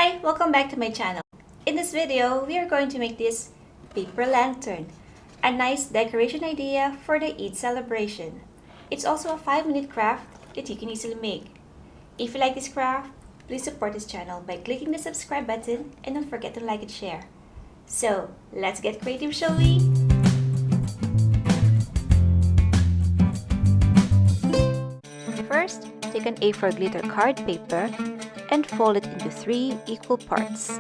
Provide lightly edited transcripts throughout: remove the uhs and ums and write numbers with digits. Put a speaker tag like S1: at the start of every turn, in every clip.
S1: Hi! Welcome back to my channel. In this video, we are going to make this paper lantern, a nice decoration idea for the Eid celebration. It's also a 5-minute craft that you can easily make. If you like this craft, please support this channel by clicking the subscribe button and don't forget to like and share. So, let's get creative, shall we? First, take an A4 glitter card paper and fold it into 3 equal parts.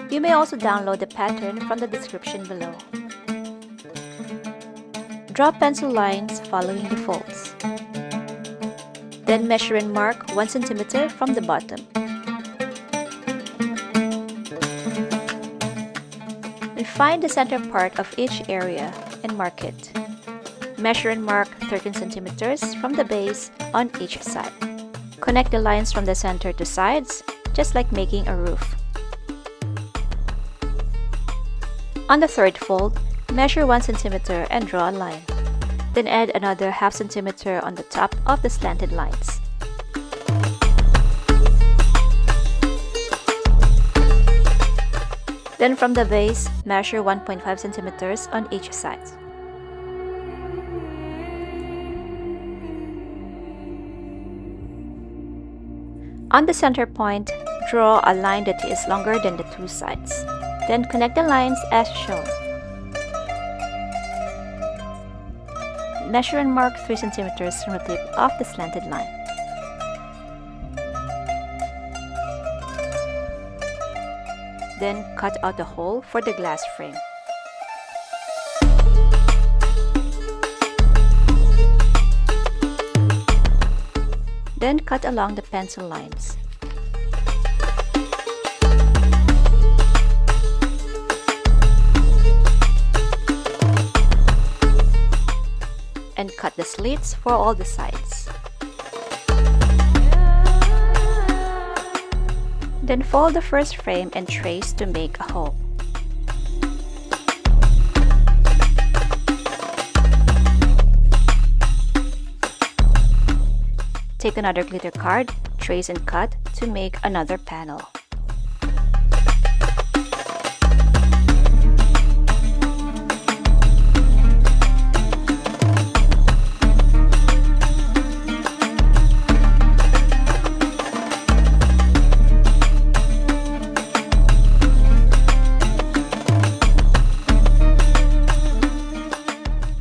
S1: You may also download the pattern from the description below. Draw pencil lines following the folds. Then measure and mark 1 cm from the bottom. And find the center part of each area and mark it. Measure and mark 13 cm from the base on each side. Connect the lines from the center to sides, just like making a roof. On the third fold, measure 1 cm and draw a line. Then add another ½ cm on the top of the slanted lines. Then from the base, measure 1.5 cm on each side. On the center point, draw a line that is longer than the 2 sides. Then connect the lines as shown. Measure and mark 3 cm from the tip of the slanted line. Then cut out a hole for the glass frame. Then cut along the pencil lines. And cut the slits for all the sides. Then fold the first frame and trace to make a hole. Take another glitter card, trace and cut to make another panel.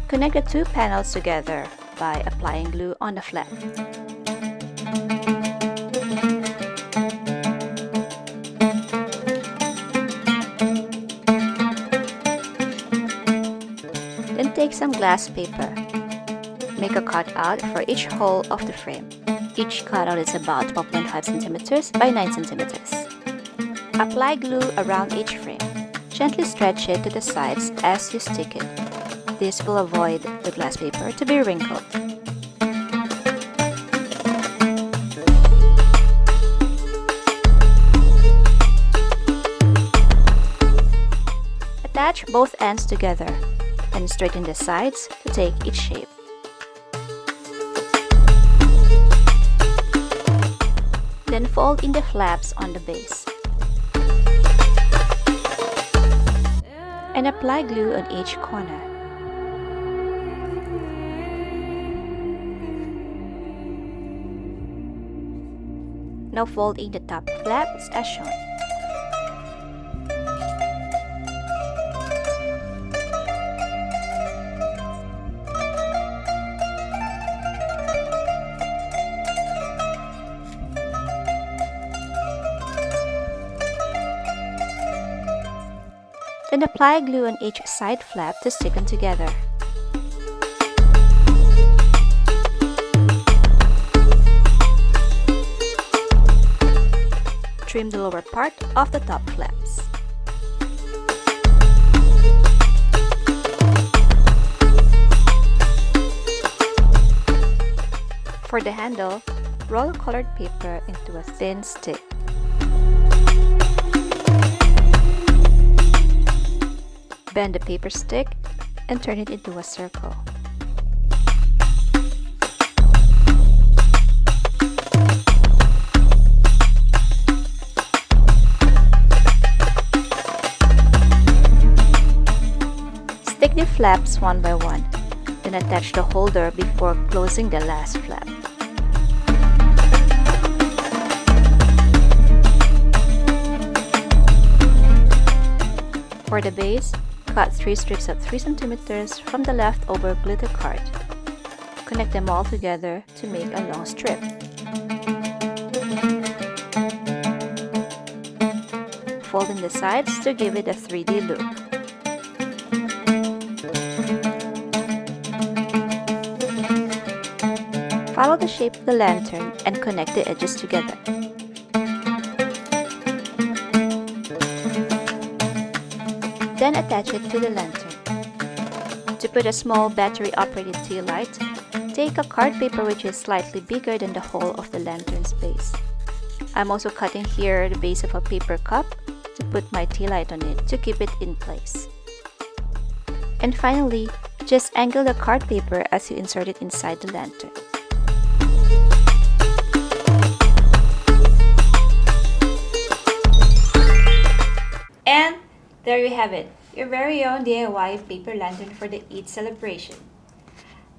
S1: Connect the 2 panels together by applying glue on the flap. Then take some glass paper. Make a cutout for each hole of the frame. Each cutout is about 12.5 cm by 9 cm. Apply glue around each frame. Gently stretch it to the sides as you stick it. This will avoid the glass paper to be wrinkled. Attach both ends together and straighten the sides to take each shape. Then fold in the flaps on the base. And apply glue on each corner. Now fold in the top flaps as shown. Then apply glue on each side flap to stick them together. Trim the lower part of the top flaps. For the handle, roll colored paper into a thin stick. Bend the paper stick and turn it into a circle. Stick the flaps one by one, then attach the holder before closing the last flap. For the base, cut 3 strips of 3 cm from the leftover glitter card. Connect them all together to make a long strip. Fold in the sides to give it a 3D look. Follow the shape of the lantern and connect the edges together. Then attach it to the lantern. To put a small battery-operated tea light, take a card paper which is slightly bigger than the hole of the lantern's base. I'm also cutting here the base of a paper cup to put my tea light on it to keep it in place. And finally, just angle the card paper as you insert it inside the lantern. And there you have it, your very own DIY paper lantern for the Eid celebration.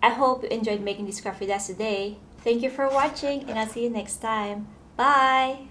S1: I hope you enjoyed making this craft with us today. Thank you for watching and I'll see you next time. Bye!